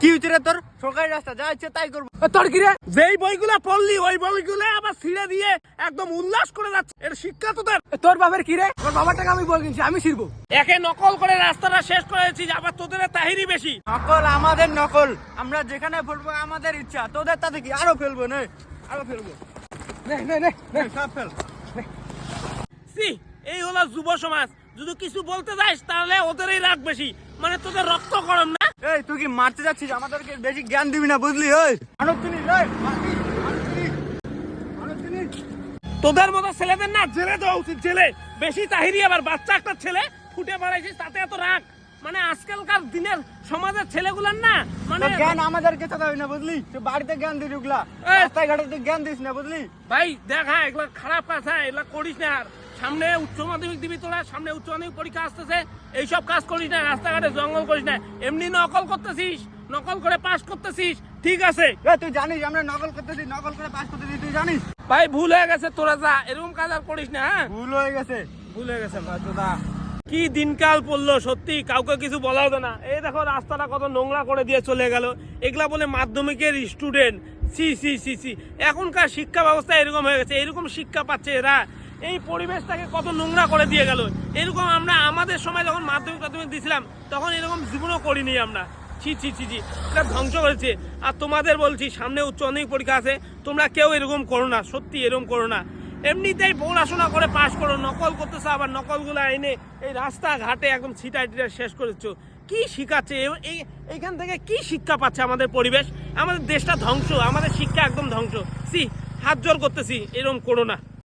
কি হচ্ছে রে তোর? সরকারি রাস্তা যা ইচ্ছে তাই করবো। তোর কি রে? যেই বইগুলো পড়লি ওই বইগুলো আবার ছিঁড়ে দিয়ে একদম উল্লাস করে যাচ্ছে। এর শিক্ষা তোদের? তোর বাবার কি রে? তোর বাবার টাকা আমি বই কিনছি, আমি ছিড়বো। একে নকল করে রাস্তাটা শেষ করেছিস, আবার তোদের তাহিরি বেশি। নকল আমাদের নকল, আমরা যেখানে ফেলবো আমাদের ইচ্ছা, তোদের তাতে কি? আরো ফেলবো নে, আরো ফেলবো। সব ফেল। এই হলো যুব সমাজ, যদি কিছু বলতে যাস তাহলে ওদেরই রাগ বেশি, মানে তোদের রক্ত গরম না। এই তুই কি মারতে যাচ্ছিস? আমাদেরকে বেশি জ্ঞান দিবি না, বুঝলি? ওই তোদের মতো ছেলেদের না জেলে দেওয়া উচিত, জেলে। বেশি তাহিরি, আবার বাচ্চা একটা ছেলে ফুটে বেড়াইছিস তাতে এত রাগ। মানে আজকালকার দিনের সমাজের ছেলেগুলার না মানে জ্ঞান আমাদেরকে তো দেবে না, বুঝলি? তুই বাড়িতে জ্ঞান দিস, ওগুলা রাস্তায় ঘাটে তুই জ্ঞান দিস না, বুঝলি? ভাই দেখ, হ্যাঁ এগুলা খারাপ কাজ, হ্যাঁ এগুলা করিস না। আর সামনে উচ্চ মাধ্যমিক দিবি তোরা, সামনে উচ্চ মাধ্যমিক পরীক্ষা আসতেছে, এইসব কাজ করিস না, রাস্তাঘাটে জঙ্গল করিস না। এমনি নকল করতেছিস, নকল করে পাস করতেছিস, ঠিক আছে? তুই জানিস আমরা নকল করতেছি, নকল করে পাস করতেছি, তুই জানিস? ভাই ভুল হয়ে গেছে, তোরা যা, এরকম কাজ আর করিস না। হ্যাঁ ভুল হয়ে গেছে, ভুল হয়ে গেছে। কি দিনকাল পড়লো সত্যি, কাউকে কিছু বলা হতো না। এই দেখো রাস্তাটা কত নোংরা করে দিয়ে চলে গেল, এগুলা বলে মাধ্যমিকের স্টুডেন্ট। সি সি সি সি, এখনকার শিক্ষা ব্যবস্থা এরকম হয়ে গেছে, এরকম শিক্ষা পাচ্ছে এরা। এই পরিবেশটাকে কত নোংরা করে দিয়ে গেল। এরকম আমরা আমাদের সময় যখন মাধ্যমিক দিয়েছিলাম তখন এরকম জীবনও করিনি আমরা। ছি ছি ছি ছি, এটা ধ্বংস করেছে। আর তোমাদের বলছি, সামনে উচ্চ মাধ্যমিক পরীক্ষা আছে, তোমরা কেউ এরকম করো না, সত্যি এরকম করো না। এমনিতেই পড়াশোনা করে পাশ করো, নকল করতেছো, আবার নকলগুলো এনে এই রাস্তাঘাটে একদম ছিটাই টিটাই শেষ করেছো। কি শিখাচ্ছে এইখান থেকে? কি শিক্ষা পাচ্ছে আমাদের পরিবেশ? আমাদের দেশটা ধ্বংস, আমাদের শিক্ষা একদম ধ্বংস। সি, হাত জোর করতেছি, এরকম করো না।